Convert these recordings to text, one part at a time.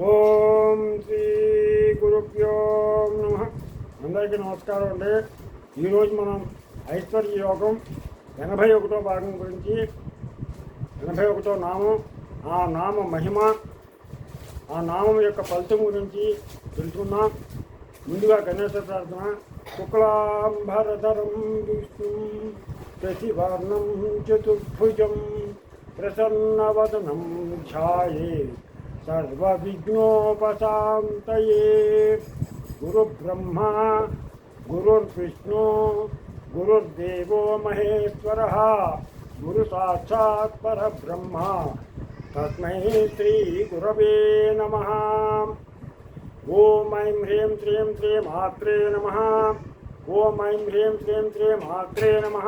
ఓం శ్రీ గురుభ్యో నమః. అందరికీ నమస్కారం అండి. ఈరోజు మనం ఐశ్వర్య యోగం 81వ భాగం గురించి 81వ నామం, ఆ నామ మహిమ, ఆ నామం యొక్క ఫలితం గురించి తెలుసుకుందాం. ముందుగా గణేశ ప్రార్థన. శుక్లాంబరధరం విష్ణుం శశివర్ణం చతుర్భుజం ప్రసన్నవదనం ధ్యాయేత్ सर्वविघ्नोपशान्तये. गुरुब्रह्मा गुरुर्विष्णु गुरुर्देवो महेश्वरः गुरुसाक्षात् परब्रह्म तस्मै श्रीगुरवे नमः. ॐ ऐं ह्रीं श्रीं श्रीं मात्रे नमः. ॐ ऐं ह्रीं श्रीं श्रीं मात्रे नमः.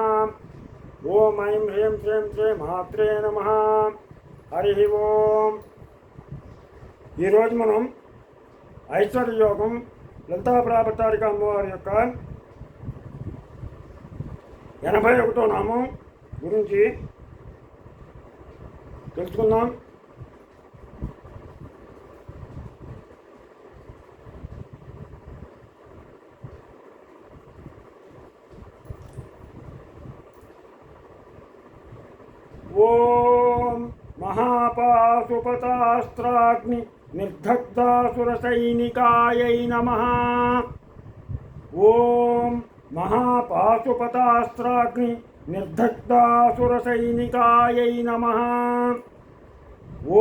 ॐ ऐं ह्रीं श्रीं श्रीं मात्रे नमः. हरिः ओम्. ఈరోజు మనం ఐశ్వర్య యోగం లలితా ప్రాపత్తారిక అమ్మవారి యొక్క 81వ నామం గురించి తెలుసుకుందాం. ఓం మహాపాశుపతాస్త్రాగ్ని నిర్దగ్ధాసురసైనికాయై నమః. ఓం మహాపాశుపతాస్త్రాగ్ని నిర్దగ్ధాసురసైనికాయై నమః.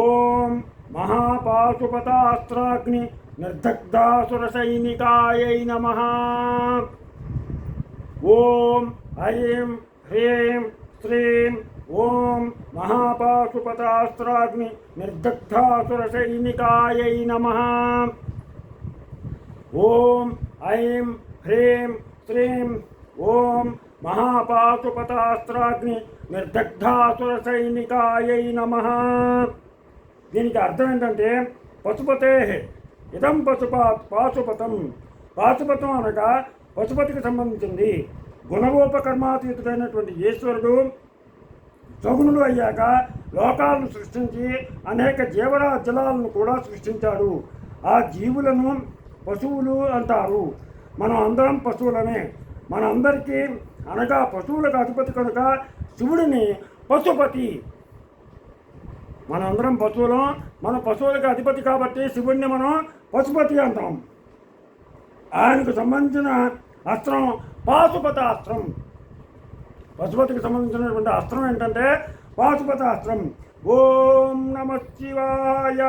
ఓం మహాపాశుపతాస్త్రాగ్ని నిర్దగ్ధాసురసైనికాయై నమః. ఓం ఐం హ్రీం శ్రీం ఓం మహాపాశుపతాస్త్రాగ్ని నిర్దగ్ధాసురసైనికాయై నమః. ఓం ఐం హ్రీం శ్రీం ఓం మహాపాశుపతాస్త్రాగ్ని నిర్దగ్ధాసురసైనికాయై నమః. దీనికి అర్థం ఏంటంటే పశుపతే ఇదం పాశుపతం. పాశుపతం అనగా పశుపతికి సంబంధించింది. గుణగోపకర్మాతీతుడైనటువంటి ఈశ్వరుడు సగుణుడు అయ్యాక లోకాలను సృష్టించి అనేక జీవరాజ్యాలను కూడా సృష్టించాడు. ఆ జీవులను పశువులు అంటారు. మనం అందరం పశువులమే. మనందరికీ అనగా పశువులకు అధిపతి కనుక శివుడిని పశుపతి. మనందరం పశువులం. మన పశువులకు అధిపతి కాబట్టి శివుడిని మనం పశుపతి అంటాం. ఆయనకు సంబంధించిన అస్త్రం పాశుపతాస్త్రం. పశుపతికి సంబంధించినటువంటి అస్త్రం ఏంటంటే పాశుపతాస్త్రం. ఓం నమ శివాయ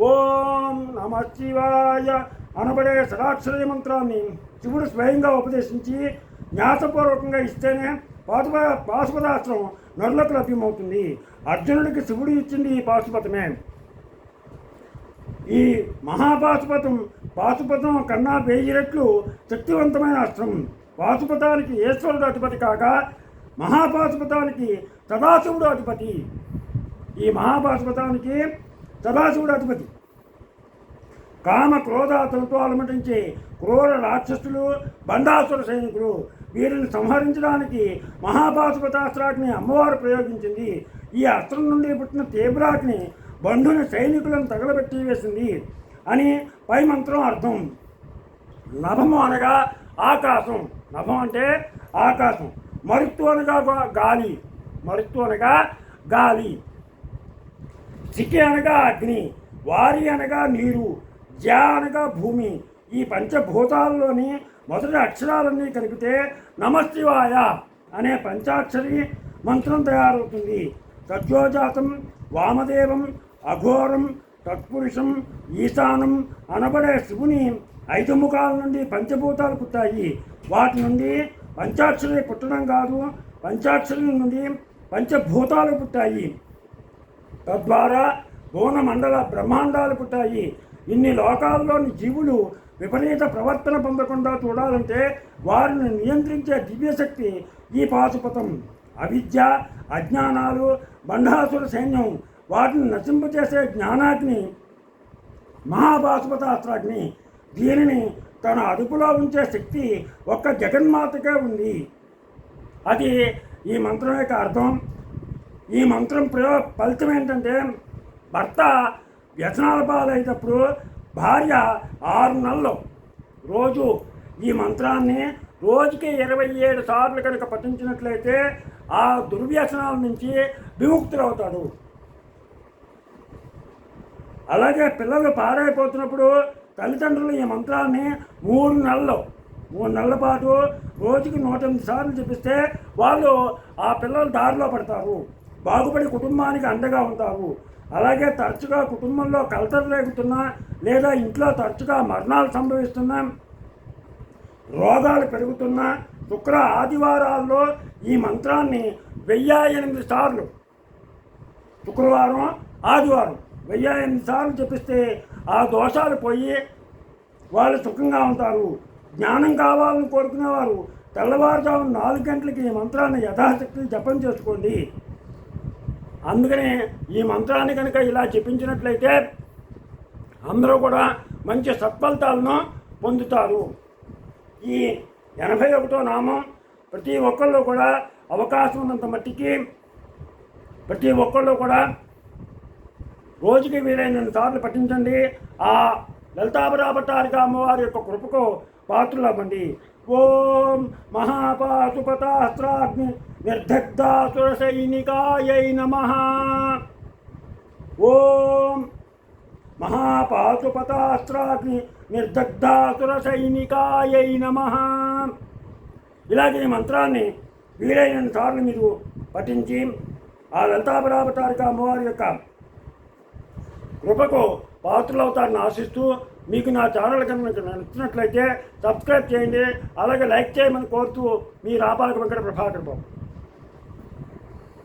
ఓం నమ శివాయ అనబడే షడాక్షరీ మంత్రాన్ని శివుడు స్వయంగా ఉపదేశించి న్యాసపూర్వకంగా ఇస్తేనే పాశుపతాస్త్రం నరులకు లభ్యమవుతుంది. అర్జునుడికి శివుడు ఇచ్చింది ఈ పాశుపతమే. ఈ మహాపాశుపతం పాశుపతం కన్నా 1000 రెట్లు శక్తివంతమైన అస్త్రం. పాశుపతానికి ఈశ్వరుడు అధిపతి కాక మహాపాశుపతానికి సదాశివుడు అధిపతి. ఈ మహాపాశుపతానికి సదాశివుడు అధిపతి. కామ క్రోధాతులతో అలమటించే క్రూర రాక్షసులు, బండాసుర సైనికులు, వీరిని సంహరించడానికి మహాపాశుపతాస్త్రాగ్ని అమ్మవారు ప్రయోగించింది. ఈ అస్త్రం నుండి పుట్టిన తీవ్రాగ్ని బంధుని సైనికులను తగలబెట్టి వేసింది అని పై మంత్రం అర్థం. నభము అనగా ఆకాశం. నభం అంటే ఆకాశం. మరుత్తు అనగా గాలి. మరుత్తు అనగా గాలి. సికి అనగా అగ్ని. వారి అనగా నీరు. జ్యా అనగా భూమి. ఈ పంచభూతాల్లోని మొదటి అక్షరాలన్నీ కలిపితే నమశివాయ అనే పంచాక్షరి మంత్రం తయారవుతుంది. సత్యోజాతం, వామదేవం, అఘోరం, తత్పురుషం, ఈశానం అనబడే శివుని 5 ముఖాల నుండి పంచభూతాలు పుట్టాయి. వాటి నుండి పంచాక్షరి పుట్టడం కాదు, పంచాక్షరి నుండి పంచభూతాలు పుట్టాయి. తద్వారా భువన మండల బ్రహ్మాండాలు పుట్టాయి. ఇన్ని లోకాల్లోని జీవులు విపరీత ప్రవర్తన పొందకుండా చూడాలంటే వారిని నియంత్రించే దివ్యశక్తి ఈ పాశుపతం. అవిద్య, అజ్ఞానాలు, బండాసుర సైన్యం వాటిని నశింపచేసే జ్ఞానాగ్ని మహాపాశుపతాస్త్రాగ్ని. దీనిని తన అదుపులో ఉంచే శక్తి ఒక్క జగన్మాతకే ఉంది. అది ఈ మంత్రం యొక్క అర్థం. ఈ మంత్రం ఫలితం ఏంటంటే భర్త వ్యసనాల పాలైనప్పుడు భార్య 6 నెలలు రోజు ఈ మంత్రాన్ని రోజుకి 27 సార్లు కనుక పఠించినట్లయితే ఆ దుర్వ్యసనాల నుంచి విముక్తులవుతాడు. అలాగే పిల్లలు పాడైపోతున్నప్పుడు తల్లిదండ్రులు ఈ మంత్రాన్ని 3 నెలల పాటు రోజుకి 108 సార్లు చెప్పిస్తే వాళ్ళు ఆ పిల్లలు దారిలో పడతారు, బాగుపడి కుటుంబానికి అండగా ఉంటారు. అలాగే తరచుగా కుటుంబంలో కలతలు రేగుతున్నా లేదా ఇంట్లో తరచుగా మరణాలు సంభవిస్తున్నా, రోగాలు పెరుగుతున్నా శుక్ర ఆదివారాల్లో ఈ మంత్రాన్ని 1008 సార్లు, శుక్రవారం ఆదివారం 1008 సార్లు చెప్పిస్తే ఆ దోషాలు పోయి వాళ్ళు సుఖంగా ఉంటారు. జ్ఞానం కావాలని కోరుకునేవారు తెల్లవారుజామున 4 గంటలకి ఈ మంత్రాన్ని యథాశక్తి జపం చేసుకోండి. అందుకనే ఈ మంత్రాన్ని కనుక ఇలా జపించినట్లయితే అందరూ కూడా మంచి సత్ఫలితాలను పొందుతారు. ఈ 81వ నామం ప్రతి ఒక్కళ్ళు కూడా అవకాశం ఉన్నంత మట్టికి ప్రతి ఒక్కళ్ళు కూడా రోజుకి వీలైనంత సార్లు పఠించండి. ఆ లలితాపరాపట్టారిక అమ్మవారి యొక్క కృపకు పాత్రులవ్వండి. ఓం మహాపాశుపతాస్త్రాగ్ని నిర్దగ్ధాసుర సైనికాయై నమః. ఓం మహాపాశుపతాస్త్రాగ్ని నిర్దగ్ధాసుర సైనికాయై నమః. ఇలాగే ఈ మంత్రాన్ని వీలైనంత సార్లు మీరు పఠించి ఆ లలితాపరాపట్టారిక అమ్మవారి యొక్క కృపకు పాత్రలవుతారని ఆశిస్తూ, మీకు నా ఛానల్ కనుక నచ్చినట్లయితే సబ్స్క్రైబ్ చేయండి. అలాగే లైక్ చేయమని కోరుతూ మీ రాపాక వెంకట ప్రభాకర్ బాబు.